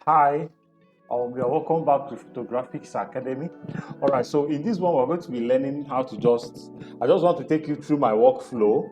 Hi, you're welcome back to Photographics Academy. All right, so in this one, we're going to be learning how to I just want to take you through my workflow,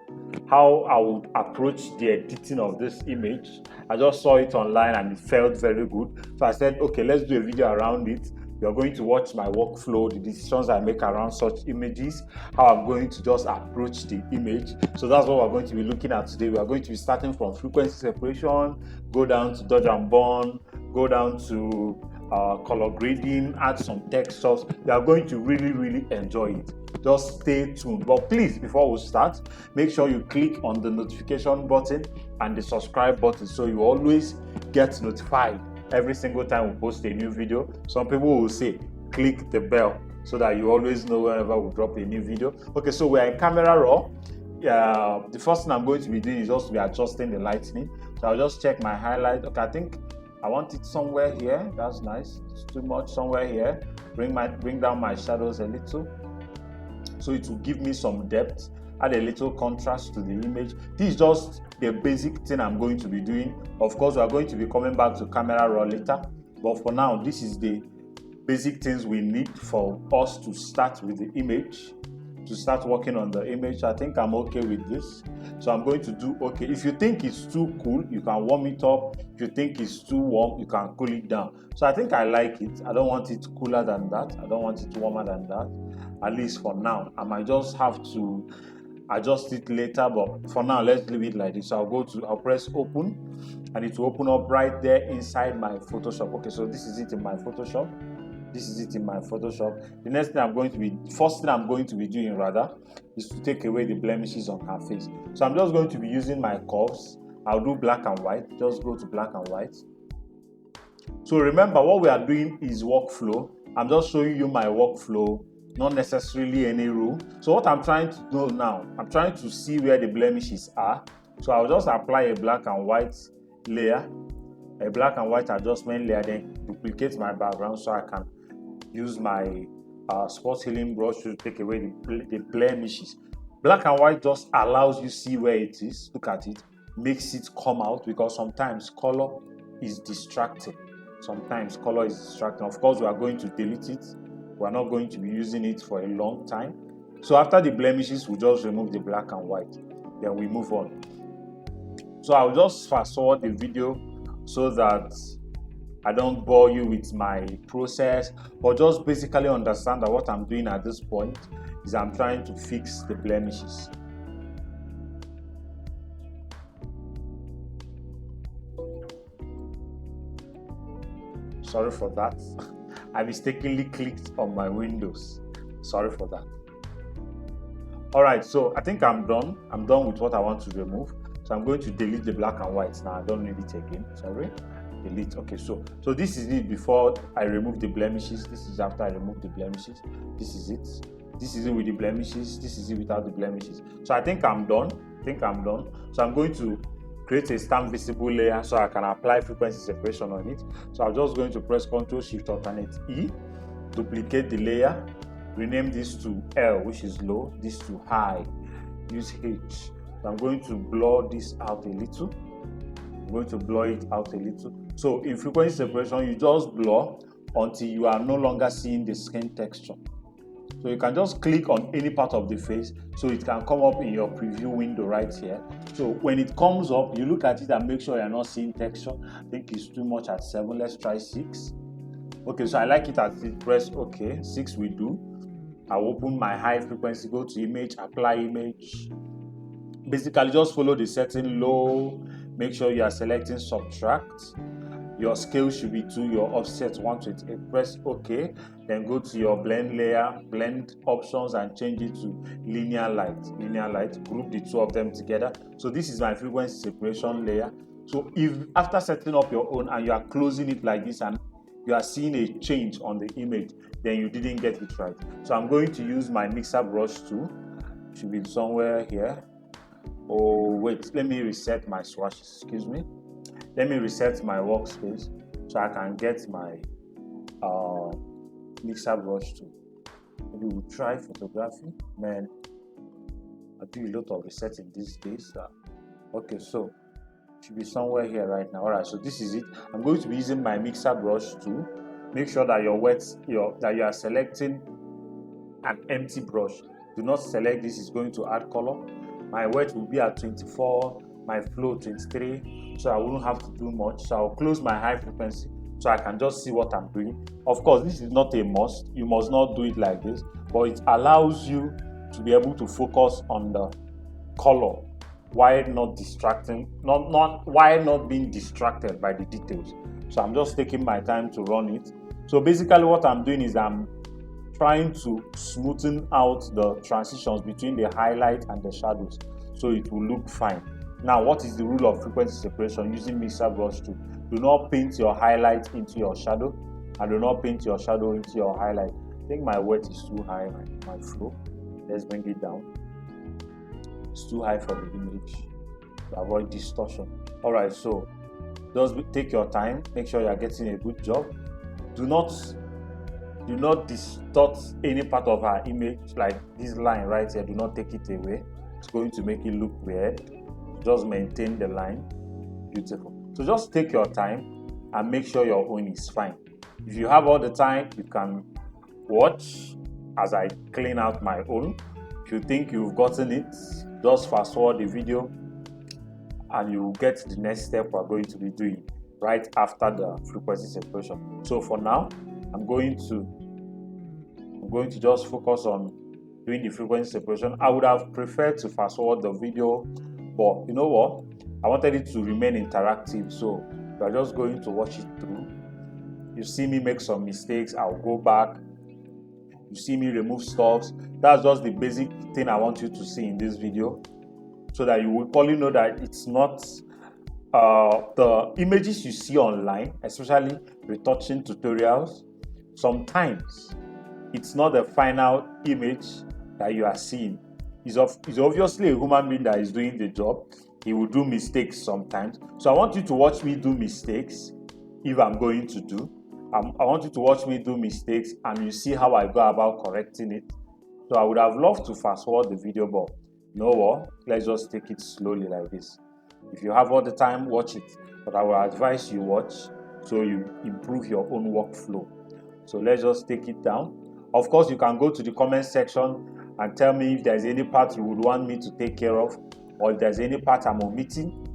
how I would approach the editing of this image. I just saw it online and it felt very good. So I said, okay, let's do a video around it. You're going to watch my workflow, the decisions I make around such images, how I'm going to just approach the image. So that's what we're going to be looking at today. We are going to be starting from frequency separation, go down to dodge and burn, go down to color grading, add some textures. You are going to really enjoy it. Just stay tuned. But please, before we start, make sure you click on the notification button and the subscribe button so you always get notified every single time we post a new video. Some people will say click the bell so that you always know whenever we drop a new video. Okay, so we're in camera raw. The first thing I'm going to be doing is just to be adjusting the lighting. So I'll just check my highlight. Okay, I think I want it somewhere here. That's nice. It's too much. Somewhere here. Bring down my shadows a little, so it will give me some depth. Add a little contrast to the image. This is just the basic thing I'm going to be doing. Of course, we are going to be coming back to camera raw later, but for now, this is the basic things we need for us to start with the image, to start working on the image. I think I'm okay with this. So I'm going to do okay. If you think it's too cool, you can warm it up. If you think it's too warm, you can cool it down. So I think I like it. I don't want it cooler than that. I don't want it warmer than that, at least for now. I might just have to adjust it later, but for now, let's leave it like this. So I'll press open and it will open up right there inside my Photoshop. Okay, so this is it in my Photoshop. This is it in my Photoshop. First thing I'm going to be doing rather, is to take away the blemishes on her face. So I'm just going to be using my curves. I'll do black and white. Just go to black and white. So remember, what we are doing is workflow. I'm just showing you my workflow, not necessarily any rule. So what I'm trying to do now, I'm trying to see where the blemishes are. So I'll just apply a black and white layer, a black and white adjustment layer, then duplicate my background so I can use my spot healing brush to take away the blemishes. Black and white just allows you see where it is. Look at it, makes it come out, because sometimes color is distracting. Of course, we are going to delete it. We're not going to be using it for a long time. So after the blemishes, we just remove the black and white. Then we move on. So I'll just fast forward the video so that I don't bore you with my process, but just basically understand that what I'm doing at this point is I'm trying to fix the blemishes. Sorry for that. I mistakenly clicked on my windows. Sorry for that. All right, so I think I'm done. I'm done with what I want to remove. So I'm going to delete the black and white now. I don't need it again. Sorry. Delete. Okay, so this is it before I remove the blemishes. This is after I remove the blemishes. This is it. This is it with the blemishes. This is it without the blemishes. So I think I'm done. So I'm going to create a stamp visible layer so I can apply frequency separation on it. So I'm just going to press Ctrl Shift Alternate E, duplicate the layer, rename this to L, which is low, this to high, use H. So I'm going to blur this out a little. So in frequency separation, you just blur until you are no longer seeing the skin texture. So you can just click on any part of the face so it can come up in your preview window right here. So when it comes up, you look at it and make sure you're not seeing texture. I think it's too much at 7. Let's try 6. Okay, so I like it at 6. Press OK. 6 we do. I'll open my high frequency, go to image, apply image. Basically, just follow the setting low. Make sure you are selecting subtract. Your scale should be 2, your offset 128. Press OK. Then go to your blend layer, blend options, and change it to linear light. Group the two of them together. So this is my frequency separation layer. So if after setting up your own and you are closing it like this and you are seeing a change on the image, then you didn't get it right. So I'm going to use my mixer brush tool. It should be somewhere here. Oh wait, let me reset my swatches. Excuse me. Let me reset my workspace so I can get my mixer brush tool. Maybe we'll try photography. Man, I do a lot of resetting these days. Okay, so Should be somewhere here right now. All right, so this is it. I'm going to be using my mixer brush to make sure that that you are selecting an empty brush. Do not select this, is going to add color. My wet will be at 24, my flow 23, so I won't have to do much. So I'll close my high frequency so I can just see what I'm doing. Of course, this is not a must. You must not do it like this, but it allows you to be able to focus on the color while not being distracted by the details. So I'm just taking my time to run it. So basically what I'm doing is I'm trying to smoothen out the transitions between the highlight and the shadows so it will look fine. Now, what is the rule of frequency separation using mixer brush tool? Do not paint your highlight into your shadow, and do not paint your shadow into your highlight. I think my wet is too high, my flow. Let's bring it down. It's too high for the image to avoid distortion. All right, so just take your time. Make sure you are getting a good job. Do not distort any part of our image, like this line right here. Do not take it away. It's going to make it look weird. Just maintain the line. Beautiful. So just take your time and make sure your own is fine. If you have all the time, you can watch as I clean out my own. If you think you've gotten it, just fast forward the video and you will get the next step we're going to be doing right after the frequency separation. So for now, I'm going to just focus on doing the frequency separation. I would have preferred to fast forward the video, but you know what? I wanted it to remain interactive, so we are just going to watch it through. You see me make some mistakes, I'll go back. You see me remove stuff. That's just the basic thing I want you to see in this video, so that you will probably know that it's not the images you see online, especially retouching tutorials. Sometimes it's not the final image that you are seeing. It's obviously a human being that is doing the job. He will do mistakes sometimes. So I want you to watch me do mistakes if I'm going to do. I want you to watch me do mistakes and you see how I go about correcting it. So I would have loved to fast forward the video, but you know what? Let's just take it slowly like this. If you have all the time, watch it. But I will advise you watch so you improve your own workflow. So let's just take it down. Of course, you can go to the comment section and tell me if there's any part you would want me to take care of, or if there's any part I'm omitting,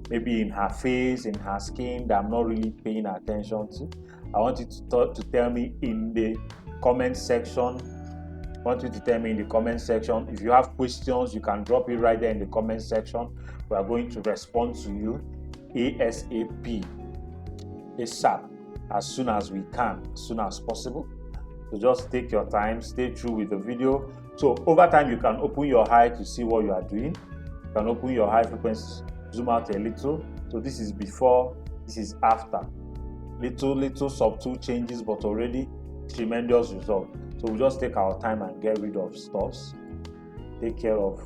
maybe in her face, in her skin, that I'm not really paying attention to. I want you to tell me in the comment section. I want you to tell me in the comment section. If you have questions, you can drop it right there in the comment section. We are going to respond to you ASAP, as soon as we can, as soon as possible. So just take your time, stay true with the video. So over time, you can open your eye to see what you are doing. You can open your high frequency, zoom out a little. So this is before, this is after. Little subtle changes, but already tremendous result. So we'll just take our time and get rid of stuffs. Take care of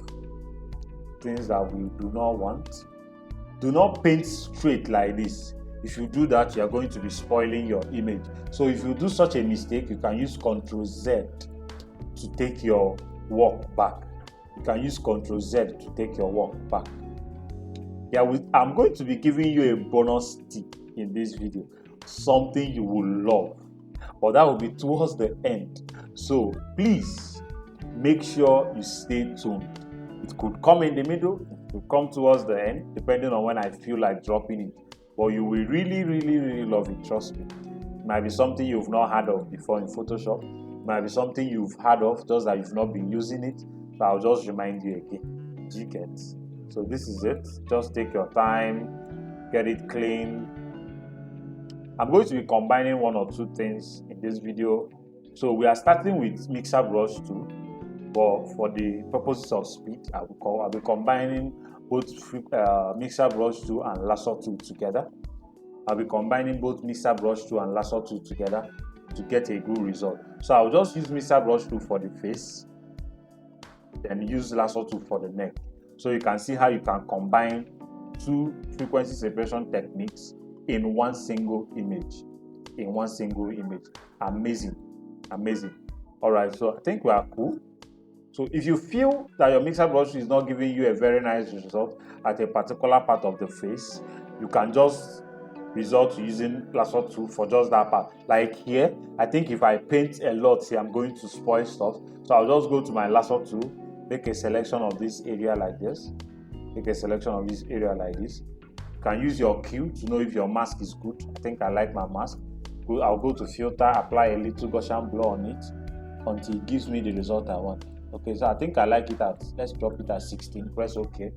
things that we do not want. Do not paint straight like this. If you do that, you are going to be spoiling your image. So if you do such a mistake, you can use Ctrl-Z to take your work back. You can use Ctrl-Z to take your work back. Yeah, I'm going to be giving you a bonus tip in this video. Something you will love. But that will be towards the end. So please make sure you stay tuned. It could come in the middle, it could come towards the end, depending on when I feel like dropping it. But you will really, really, really love it, trust me. It might be something you've not heard of before in Photoshop. It might be something you've heard of, just that you've not been using it. So I'll just remind you again. Do you get? So this is it. Just take your time, get it clean. I'm going to be combining one or two things in this video. So we are starting with mixer brush tool, but for the purposes of speed, I'll be combining both mixer brush tool and lasso tool together. I'll be combining both mixer brush tool and lasso tool together to get a good result. So I'll just use mixer brush tool for the face, then use lasso tool for the neck. So you can see how you can combine two frequency separation techniques in one single image. Amazing. All right, so I think we are cool. So if you feel that your mixer brush is not giving you a very nice result at a particular part of the face, you can just resort to using lasso tool for just that part. Like here, I think if I paint a lot here, I'm going to spoil stuff. So I'll just go to my lasso tool, make a selection of this area like this. Make a selection of this area like this. You can use your cue to know if your mask is good. I think I like my mask. I'll go to filter, apply a little Gaussian blur on it until it gives me the result I want. Okay, so I think I like it at, let's drop it at 16, press OK.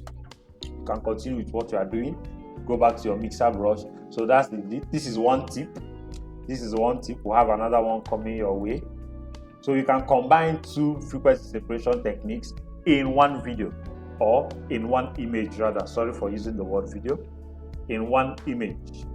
You can continue with what you are doing. Go back to your mixer brush. So that's this is one tip. This is one tip. We'll have another one coming your way. So you can combine two frequency separation techniques in one video, or in one image rather. Sorry for using the word video. In one image.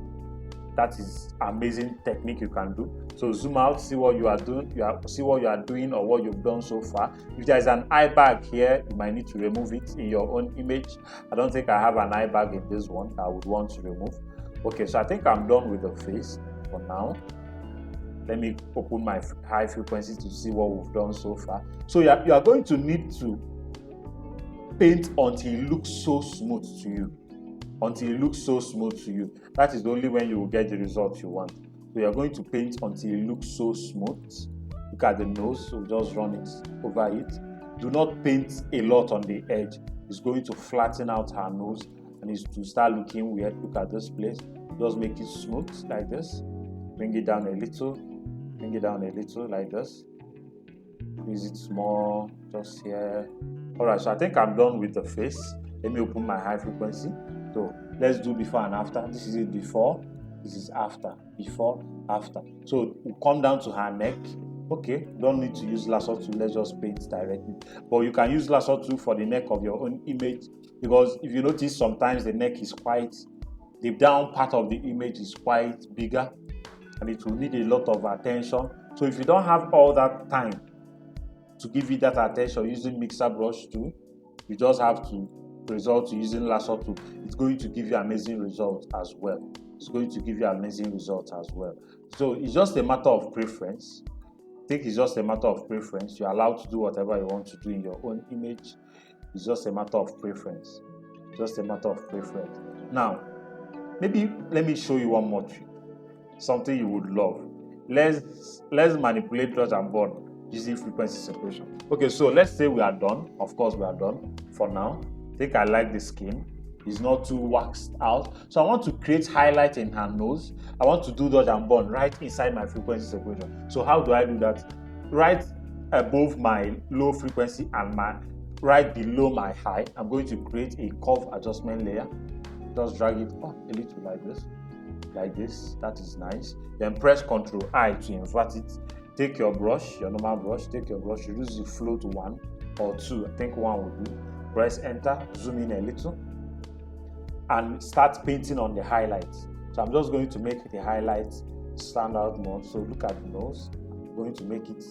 That is amazing technique you can do. So zoom out, see what you are doing. See what you are doing or what you've done so far. If there is an eye bag here, you might need to remove it in your own image. I don't think I have an eye bag in this one I would want to remove. Okay, so I think I'm done with the face for now. Let me open my high frequency to see what we've done so far. So you are going to need to paint until it looks so smooth to you. Until it looks so smooth to you. That is only when you will get the result you want. So you're going to paint until it looks so smooth. Look at the nose, so just run it over it. Do not paint a lot on the edge. It's going to flatten out her nose and it's to start looking weird. Look at this place. Just make it smooth like this. Bring it down a little. Bring it down a little like this. Squeeze it small, just here. Alright, so I think I'm done with the face. Let me open my high frequency. So let's do before and after. This is it before, this is after. Before, after. So we'll come down to her neck. Okay, don't need to use lasso tool, let's just paint directly. But you can use lasso tool for the neck of your own image, because if you notice sometimes the neck is quite, the down part of the image is quite bigger and it will need a lot of attention. So if you don't have all that time to give it that attention using mixer brush tool, you just have to resort to using lasso tool. It's going to give you amazing results as well. It's going to give you amazing results as well. So it's just a matter of preference. I think it's just a matter of preference. You're allowed to do whatever you want to do in your own image. It's just a matter of preference. Just a matter of preference. Now, maybe let me show you one more trick. Something you would love. Let's manipulate dodge and burn using frequency separation. Okay, so let's say we are done. Of course, we are done for now. I think I like the skin. It's not too waxed out. So I want to create highlight in her nose. I want to do dodge and burn right inside my frequency separation. So how do I do that? Right above my low frequency and right below my high, I'm going to create a curve adjustment layer. Just drag it up a little like this. Like this. That is nice. Then press Ctrl I to invert it. Take your brush, your normal brush, take your brush, reduce the flow to 1 or 2. I think 1 will do. Press enter, zoom in a little, and start painting on the highlights. So I'm just going to make the highlights stand out more. So look at the nose. I'm going to make it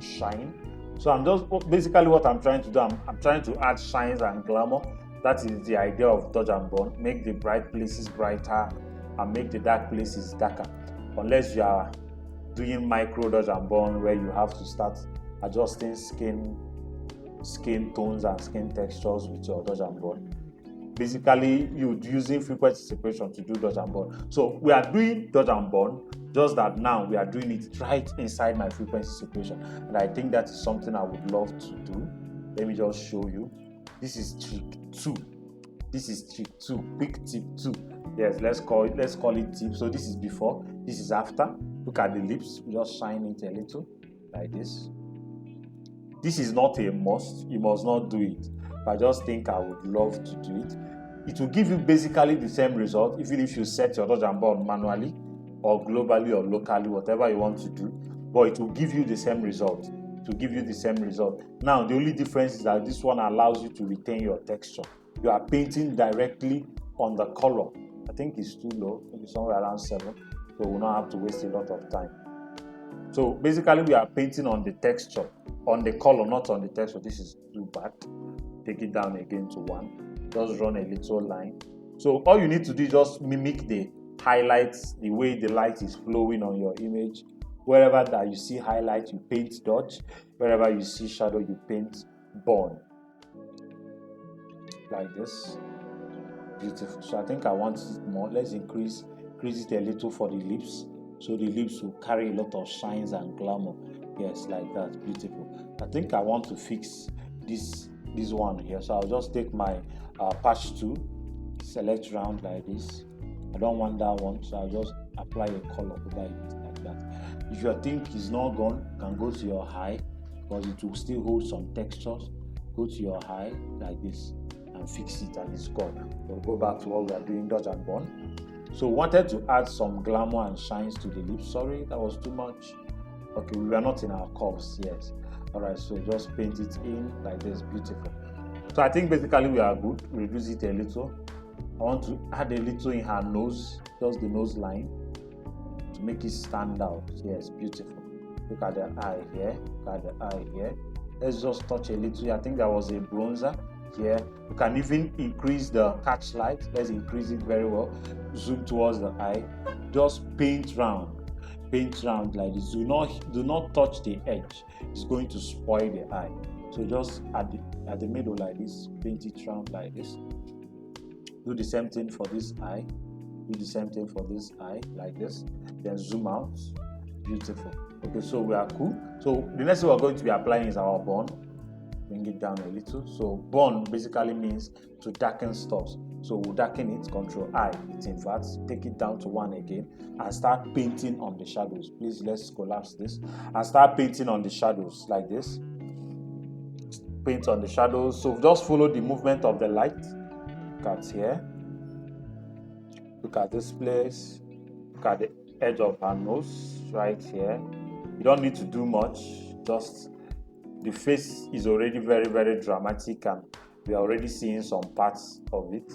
shine. So I'm just basically what I'm trying to do. I'm trying to add shines and glamour. That is the idea of dodge and burn. Make the bright places brighter and make the dark places darker. Unless you are doing micro dodge and burn where you have to start adjusting skin tones and skin textures with your dodge and burn. Basically, you're using frequency separation to do dodge and burn. So we are doing dodge and burn, just that now we are doing it right inside my frequency separation. And I think that is something I would love to do. Let me just show you. This is trick 2. This is trick 2. Quick tip 2. Yes, let's call it tip. So this is before, this is after. Look at the lips, just shine it a little like this. This is not a must, you must not do it. But I just think I would love to do it. It will give you basically the same result, even if you set your dodge and burn manually or globally or locally, whatever you want to do. But it will give you the same result. It will give you the same result. Now, the only difference is that this one allows you to retain your texture. You are painting directly on the color. I think it's too low, maybe somewhere around 7. So we'll not have to waste a lot of time. So basically we are painting on the texture, on the color, not on the texture. This is too bad. Take it down again to 1. Just run a little line. So all you need to do is just mimic the highlights, the way the light is flowing on your image. Wherever that you see highlight, you paint dodge. Wherever you see shadow, you paint bun like this. Beautiful. So I think I want it more. Let's increase it a little for the lips, so the lips will carry a lot of shines and glamour. Yes, like that. Beautiful. I think I want to fix this one here, so I'll just take my patch tool, select round like this. I don't want that one, so I'll just apply a color over it like that. If your think is not gone, you can go to your eye, because it will still hold some textures. Go to your eye like this and fix it, and it's gone. We'll go back to what we are doing, dodge and burn. So wanted to add some glamour and shines to the lips. Sorry, that was too much. Okay, we were not in our curves. Yes. All right, so just paint it in like this. Beautiful. So I think basically we are good. Reduce it a little. I want to add a little in her nose, just the nose line, to make it stand out. Yes, beautiful. Look at the eye here. Look at the eye here. Let's just touch a little. I think there was a bronzer here. You can even increase the catch light. Let's increase it very well. Zoom towards the eye. Just paint round like this. Do not touch the edge. It's going to spoil the eye. So just at the middle like this, paint it round like this. Do the same thing for this eye. Do the same thing for this eye like this. Then zoom out. Beautiful. Okay, so we are cool. So the next thing we're going to be applying is our bun. Bring it down a little. So bun basically means to darken stuff. So we'll darken it, Control I, it inverts, take it down to 1 again, and start painting on the shadows. Please, let's collapse this and start painting on the shadows like this. Paint on the shadows. So just follow the movement of the light. Look at here. Look at this place. Look at the edge of her nose right here. You don't need to do much. Just the face is already very, very dramatic, and we are already seeing some parts of it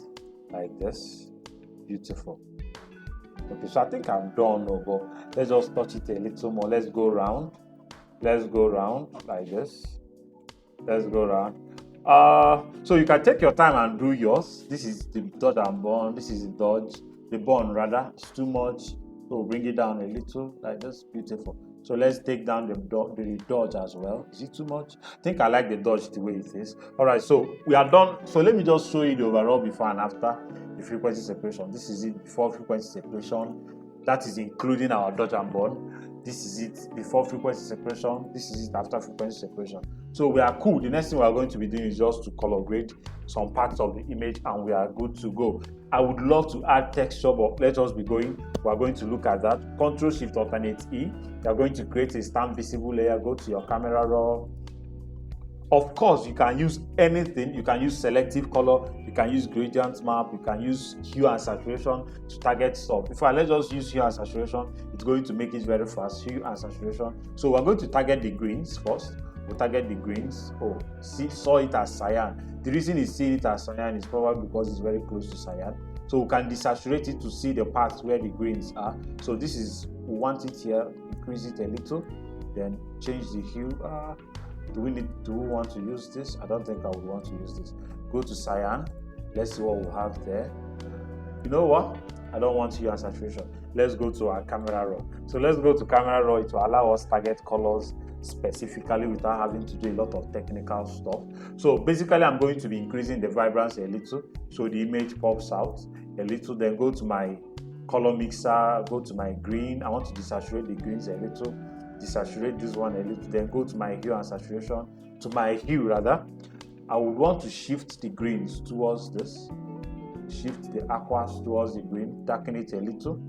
like this. Beautiful. Okay, so I think I'm done now, but let's just touch it a little more. Let's go round. Let's go round like this. Let's go round. So you can take your time and do yours. This is the dodge and burn. This is the dodge, the burn rather. It's too much, so bring it down a little like this. Beautiful. So let's take down the dodge as well. Is it too much? I think I like the dodge the way it is. All right, so we are done. So let me just show you the overall before and after the frequency separation. This is it before frequency separation. That is including our dodge and burn. This is it before frequency separation. This is it after frequency separation. So we are cool. The next thing we are going to be doing is just to color grade some parts of the image, and we are good to go. I would love to add texture, but let us be going. We are going to look at that. Control Shift Alternate E. You are going to create a stamp visible layer. Go to your camera raw. Of course, you can use anything. You can use selective color. You can use gradient map. You can use hue and saturation to target stuff. Let's just use hue and saturation. It's going to make it very fast. Hue and saturation. So we're going to target the greens first. We'll target the greens. Saw it as cyan. The reason it's seeing it as cyan is probably because it's very close to cyan. So we can desaturate it to see the parts where the greens are. So this is, we want it here. Increase it a little. Then change the hue. Do we want to use this? I don't think I would want to use this. Go to cyan. Let's see what we have there. You know what? I don't want hue and saturation. Let's go to our camera raw. So let's go to camera raw. It will allow us target colors specifically without having to do a lot of technical stuff. So basically, I'm going to be increasing the vibrancy a little so the image pops out a little. Then go to my color mixer. Go to my green. I want to desaturate the greens a little. Desaturate this one a little, then go to my hue and saturation, to my hue rather. I would want to shift the greens towards this, shift the aquas towards the green, darken it a little,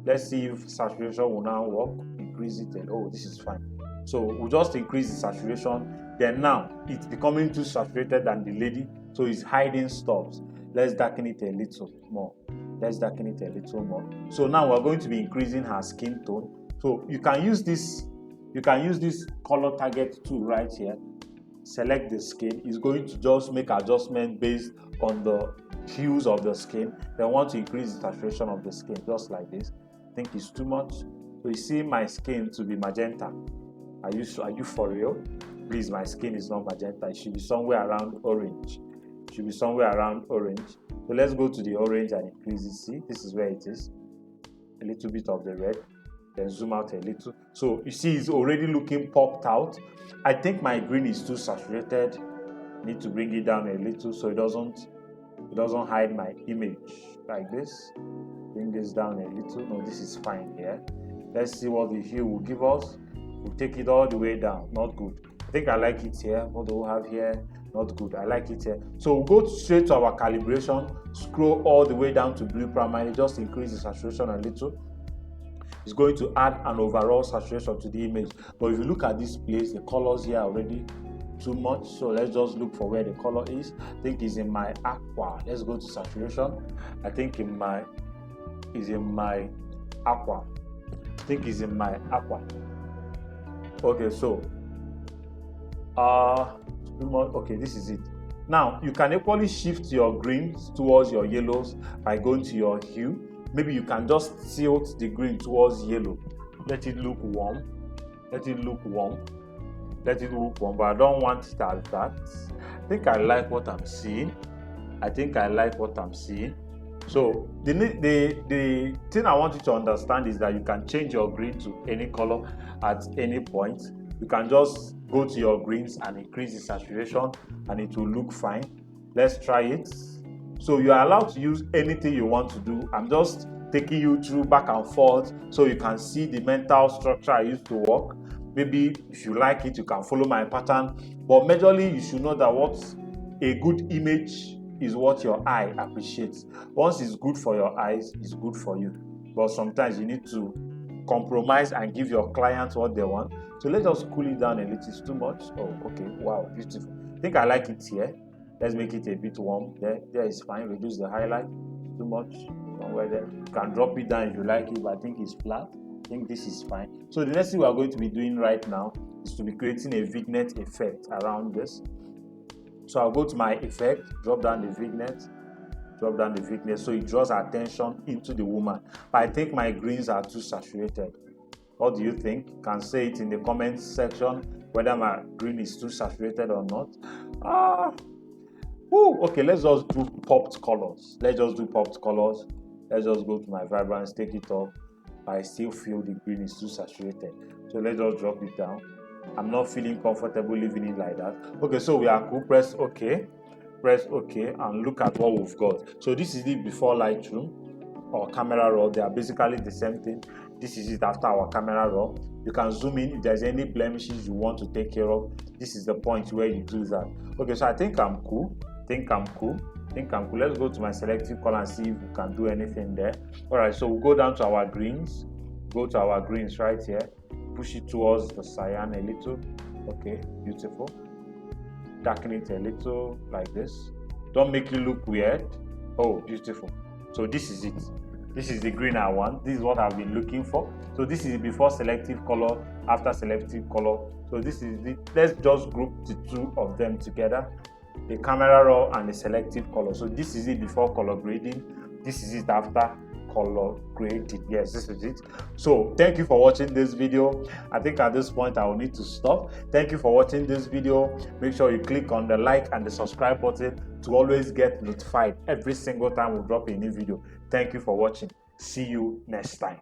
Let's see if saturation will now work. Increase it, and this is fine. So we'll just increase the saturation. Then now it's becoming too saturated than the lady, so it's hiding stuff. Let's darken it a little more. So now we're going to be increasing her skin tone. So you can use this color target tool right here. Select the skin. It's going to just make adjustment based on the hues of the skin. Then want to increase the saturation of the skin just like this. I think it's too much. So you see my skin to be magenta. Are you for real? Please, my skin is not magenta. It should be somewhere around orange. So let's go to the orange and increase it. See, this is where it is. A little bit of the red. then zoom out a little. So you see it's already looking popped out. I think my green is too saturated. Need to bring it down a little so it doesn't hide my image like this. Bring this down a little. No, this is fine here. Let's see what the hue will give us. We'll take it all the way down. Not good. I think I like it here. What do we have here? Not good. I like it here. So we'll go straight to our calibration. Scroll all the way down to blue primarily. Just increase the saturation a little. It's going to add an overall saturation to the image. But if you look at this place, the colors here are already too much. So let's just look for where the color is. I think it's in my aqua. Let's go to saturation. I think in my aqua. I think it's in my aqua. Okay, so okay, this is it. Now you can equally shift your greens towards your yellows by going to your hue. Maybe you can just tilt the green towards yellow. Let it look warm. Let it look warm. Let it look warm, but I don't want it as that. I think I like what I'm seeing. I think I like what I'm seeing. So the thing I want you to understand is that you can change your green to any color at any point. You can just go to your greens and increase the saturation and it will look fine. Let's try it. So you are allowed to use anything you want to do. I'm just taking you through back and forth so you can see the mental structure I used to work. Maybe if you like it, you can follow my pattern. But majorly, you should know that what a good image is what your eye appreciates. Once it's good for your eyes, it's good for you. But sometimes you need to compromise and give your clients what they want. So let's just cool it down a little. It's too much. Oh, okay. Wow, beautiful. I think I like it here. Let's make it a bit warm. There is fine. Reduce the highlight. Too much. Somewhere there. You can drop it down if you like it, but I think it's flat. I think this is fine. So the next thing we are going to be doing right now is to be creating a vignette effect around this. So I'll go to my effect, drop down the vignette, so it draws attention into the woman. But I think my greens are too saturated. What do you think? You can say it in the comments section whether my green is too saturated or not. Okay, let's just do popped colors. Let's just go to my vibrance, take it off. I still feel the green is too saturated. So let's just drop it down. I'm not feeling comfortable leaving it like that. Okay, so we are cool. Press OK, and look at what we've got. So this is it before Lightroom or camera raw. They are basically the same thing. This is it after our camera raw. You can zoom in if there's any blemishes you want to take care of. This is the point where you do that. Okay, so I think I'm cool. Let's go to my selective color and see if we can do anything there. All right, so we'll go down to our greens. Go to our greens right here. Push it towards the cyan a little. Okay, beautiful. Darken it a little like this. Don't make it look weird. Oh, beautiful. So this is it. This is the green I want. This is what I've been looking for. So this is before selective color, after selective color. So this is the, let's just group the two of them together. The camera raw and the selective color. So this is it before color grading. This is it after color grading. Yes, this is it. So thank you for watching this video. I think at this point I will need to stop. Thank you for watching this video. Make sure you click on the like and the subscribe button to always get notified every single time we drop a new video. Thank you for watching. See you next time.